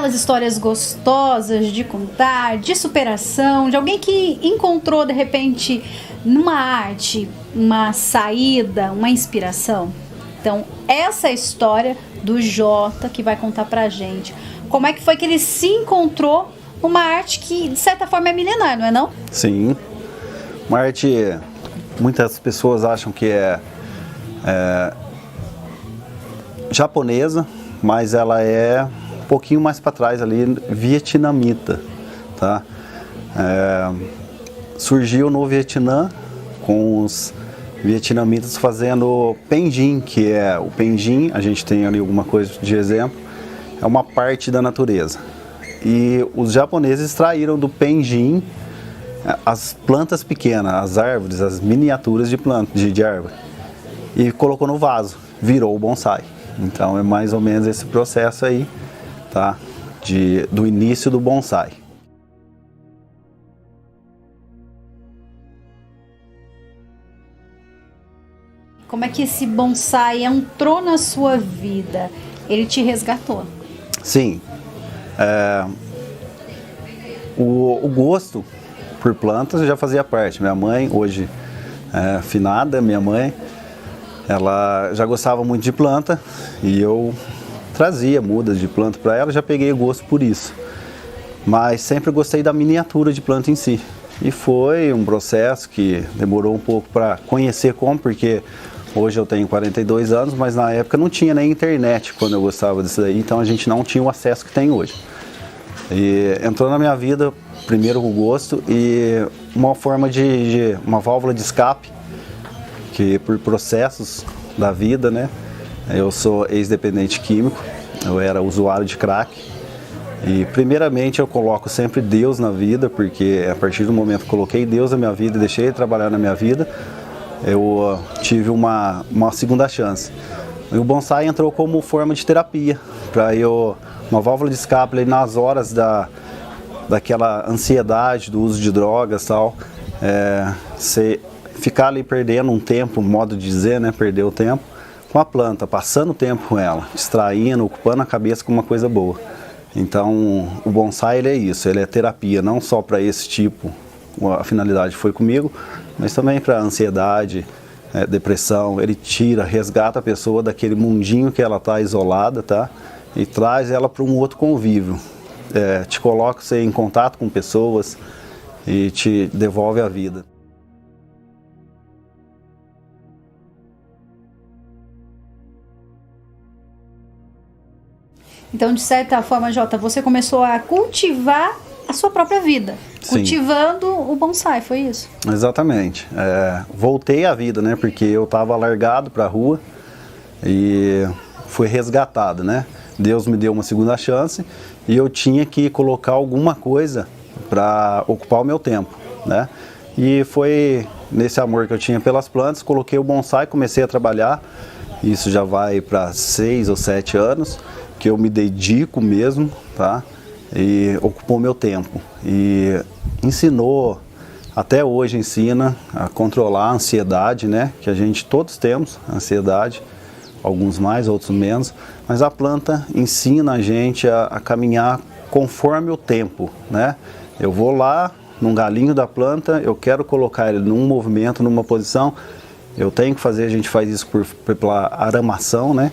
aquelas histórias gostosas de contar, de superação, de alguém que encontrou de repente numa arte uma saída, uma inspiração? Então, essa é a história do Jota que vai contar pra gente. Como é que foi que ele se encontrou numa arte que, de certa forma, é milenar, não é não? Sim. Uma arte, muitas pessoas acham que é japonesa, mas ela é um pouquinho mais para trás ali, vietnamita, tá? Surgiu no Vietnã com os vietnamitas fazendo penjin, que é o penjin, a gente tem ali alguma coisa de exemplo, é uma parte da natureza. E os japoneses extraíram do penjin as plantas pequenas, as árvores, as miniaturas de planta, de árvore, e colocou no vaso, virou o bonsai. Então é mais ou menos esse processo aí, tá? Do início do bonsai. Como é que esse bonsai entrou na sua vida? Ele te resgatou? Sim. O gosto por plantas já fazia parte. Minha mãe, hoje finada, minha mãe, ela já gostava muito de planta e eu trazia mudas de planta para ela, já peguei gosto por isso. Mas sempre gostei da miniatura de planta em si. E foi um processo que demorou um pouco para conhecer como, porque hoje eu tenho 42 anos, mas na época não tinha nem internet quando eu gostava disso daí, então a gente não tinha o acesso que tem hoje. E entrou na minha vida, primeiro o gosto e uma forma uma válvula de escape, que por processos da vida, né? Eu sou ex-dependente químico, eu era usuário de crack. E primeiramente eu coloco sempre Deus na vida, porque a partir do momento que coloquei Deus na minha vida e deixei ele trabalhar na minha vida, eu tive uma segunda chance. E o bonsai entrou como forma de terapia, para uma válvula de escape ali nas horas daquela ansiedade do uso de drogas e tal, você ficar ali perdendo um tempo, modo de dizer, né, perder o tempo, com a planta, passando o tempo com ela, distraindo, ocupando a cabeça com uma coisa boa. Então, o bonsai ele é isso, ele é terapia, não só para esse tipo, a finalidade foi comigo, mas também para ansiedade, depressão. Ele resgata a pessoa daquele mundinho que ela está isolada, tá? E traz ela para um outro convívio. Te coloca você em contato com pessoas e te devolve a vida. Então, de certa forma, Jota, você começou a cultivar a sua própria vida. Sim. Cultivando o bonsai, foi isso? Exatamente. Voltei à vida, né? Porque eu estava largado para a rua e fui resgatado, né? Deus me deu uma segunda chance e eu tinha que colocar alguma coisa para ocupar o meu tempo, né? E foi nesse amor que eu tinha pelas plantas, coloquei o bonsai, comecei a trabalhar. Isso já vai para 6 ou 7 anos. Que eu me dedico mesmo, tá? E ocupou meu tempo. E ensinou, até hoje ensina a controlar a ansiedade, né? Que a gente todos temos ansiedade, alguns mais, outros menos. Mas a planta ensina a gente a caminhar conforme o tempo, né? Eu vou lá num galinho da planta, eu quero colocar ele num movimento, numa posição. Eu tenho que fazer, a gente faz isso pela aramação, né?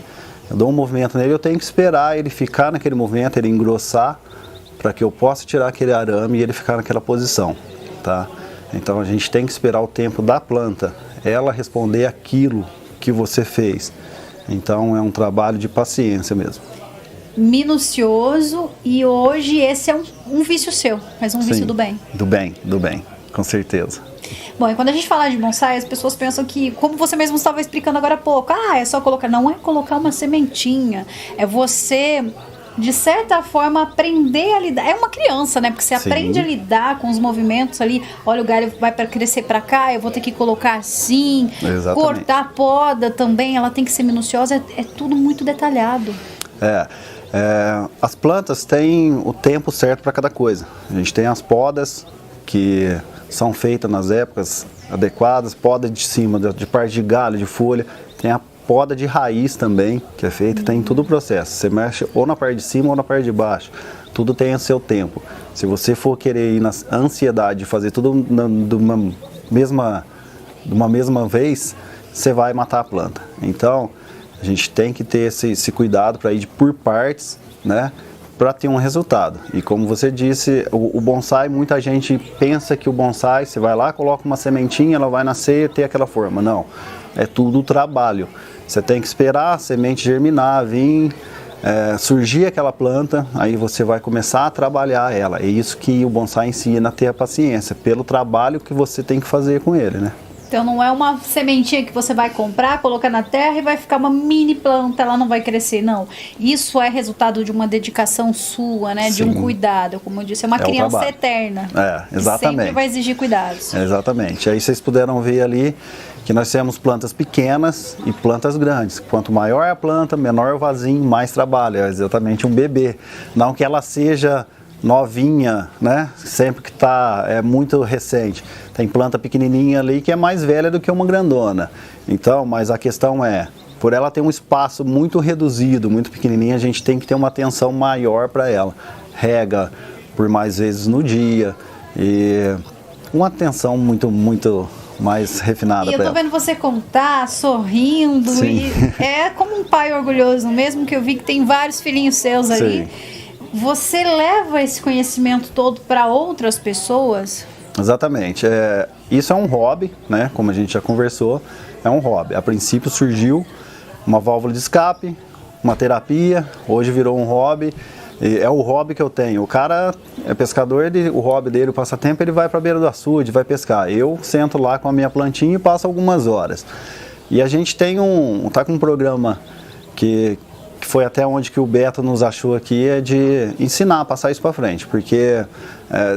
Eu dou um movimento nele, eu tenho que esperar ele ficar naquele movimento, ele engrossar, para que eu possa tirar aquele arame e ele ficar naquela posição, tá? Então a gente tem que esperar o tempo da planta, ela responder aquilo que você fez. Então é um trabalho de paciência mesmo. Minucioso, e hoje esse é um vício seu, mas um Sim, vício do bem. Do bem, com certeza. Bom, e quando a gente fala de bonsai, as pessoas pensam que, como você mesmo estava explicando agora há pouco, é só colocar. Não é colocar uma sementinha, é você, de certa forma, aprender a lidar. É uma criança, né? Porque você Sim. aprende a lidar com os movimentos ali. Olha, o galho vai para crescer para cá, eu vou ter que colocar assim. Exatamente. Cortar a poda também, ela tem que ser minuciosa, é tudo muito detalhado. As plantas têm o tempo certo para cada coisa. A gente tem as podas que são feitas nas épocas adequadas, poda de cima, de parte de galho, de folha. Tem a poda de raiz também, que é feita, tem todo o processo. Você mexe ou na parte de cima ou na parte de baixo. tudo tem o seu tempo. Se você for querer ir na ansiedade de fazer tudo de uma mesma vez, você vai matar a planta. Então, a gente tem que ter esse cuidado para ir por partes, né? Para ter um resultado. E como você disse, o bonsai, muita gente pensa que o bonsai, você vai lá, coloca uma sementinha, ela vai nascer e ter aquela forma. Não, é tudo trabalho. Você tem que esperar a semente germinar, vir, surgir aquela planta, aí você vai começar a trabalhar ela. É isso que o bonsai ensina a ter a paciência, pelo trabalho que você tem que fazer com ele, né? Então não é uma sementinha que você vai comprar, colocar na terra e vai ficar uma mini planta, ela não vai crescer, não. Isso é resultado de uma dedicação sua, né? De um cuidado, como eu disse, é uma criança eterna. Exatamente. Sempre vai exigir cuidados. Exatamente. Aí vocês puderam ver ali que nós temos plantas pequenas e plantas grandes. Quanto maior a planta, menor o vasinho, mais trabalho. É exatamente um bebê. Não que ela seja novinha, né? Sempre que é muito recente. Tem planta pequenininha ali que é mais velha do que uma grandona. Então, mas a questão é, por ela ter um espaço muito reduzido, muito pequenininha, a gente tem que ter uma atenção maior para ela. Rega por mais vezes no dia e uma atenção muito mais refinada. E eu tô vendo você contar, sorrindo, Sim. E é como um pai orgulhoso, mesmo que eu vi que tem vários filhinhos seus ali. Sim. Você leva esse conhecimento todo para outras pessoas? Exatamente. Isso é um hobby, né? Como a gente já conversou, é um hobby. A princípio surgiu uma válvula de escape, uma terapia, hoje virou um hobby. É o hobby que eu tenho. O cara é pescador, o hobby dele, o passatempo, ele vai para a beira do açude, vai pescar. Eu sento lá com a minha plantinha e passo algumas horas. E a gente tá com um programa que foi até onde que o Beto nos achou aqui, é de ensinar, passar isso para frente, porque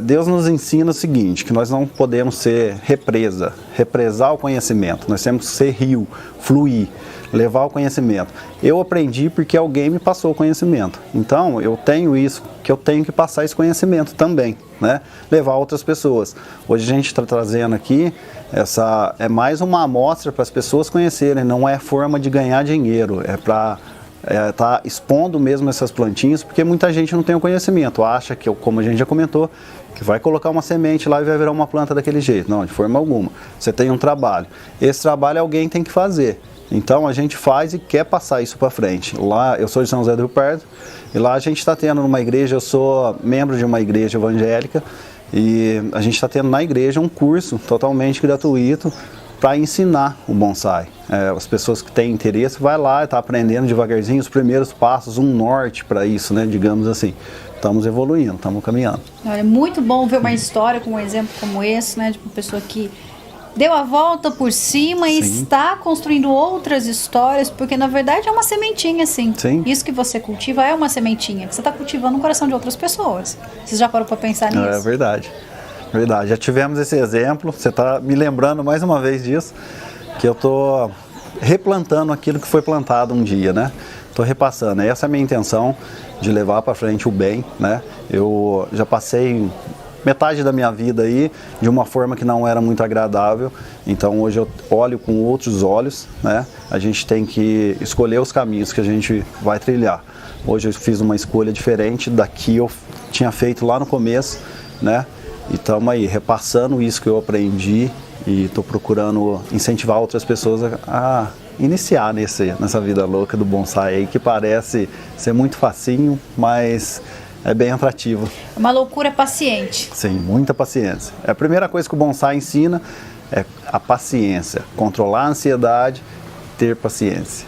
Deus nos ensina o seguinte, que nós não podemos ser represar o conhecimento, nós temos que ser rio, fluir, levar o conhecimento. Eu aprendi porque alguém me passou o conhecimento, então eu tenho isso, que eu tenho que passar esse conhecimento também, né? Levar outras pessoas. Hoje a gente está trazendo aqui, é mais uma amostra para as pessoas conhecerem, não é forma de ganhar dinheiro, é para tá expondo mesmo essas plantinhas, porque muita gente não tem o conhecimento, acha que, como a gente já comentou, que vai colocar uma semente lá e vai virar uma planta daquele jeito. Não, de forma alguma. Você tem um trabalho. Esse trabalho alguém tem que fazer. Então a gente faz e quer passar isso para frente. Lá, eu sou de São José do Rio Pardo, e lá a gente está tendo numa igreja, eu sou membro de uma igreja evangélica, e a gente está tendo na igreja um curso totalmente gratuito para ensinar o bonsai. As pessoas que têm interesse, vai lá e está aprendendo devagarzinho os primeiros passos, um norte para isso, né, digamos assim. Estamos evoluindo, estamos caminhando. Olha, é muito bom ver uma história com um exemplo como esse, né, de uma pessoa que deu a volta por cima e está construindo outras histórias, porque na verdade é uma sementinha, assim. Sim. Isso que você cultiva é uma sementinha, que você está cultivando no coração de outras pessoas. Você já parou para pensar nisso? É verdade. Verdade, já tivemos esse exemplo, você está me lembrando mais uma vez disso, que eu estou replantando aquilo que foi plantado um dia, né? Estou repassando, essa é a minha intenção, de levar para frente o bem, né? Eu já passei metade da minha vida aí de uma forma que não era muito agradável, então hoje eu olho com outros olhos, né? A gente tem que escolher os caminhos que a gente vai trilhar. Hoje eu fiz uma escolha diferente da que eu tinha feito lá no começo, né? E estamos aí repassando isso que eu aprendi e estou procurando incentivar outras pessoas a iniciar nessa vida louca do bonsai aí, que parece ser muito facinho, mas é bem atrativo. É uma loucura paciente. Sim, muita paciência. A primeira coisa que o bonsai ensina é a paciência, controlar a ansiedade, ter paciência.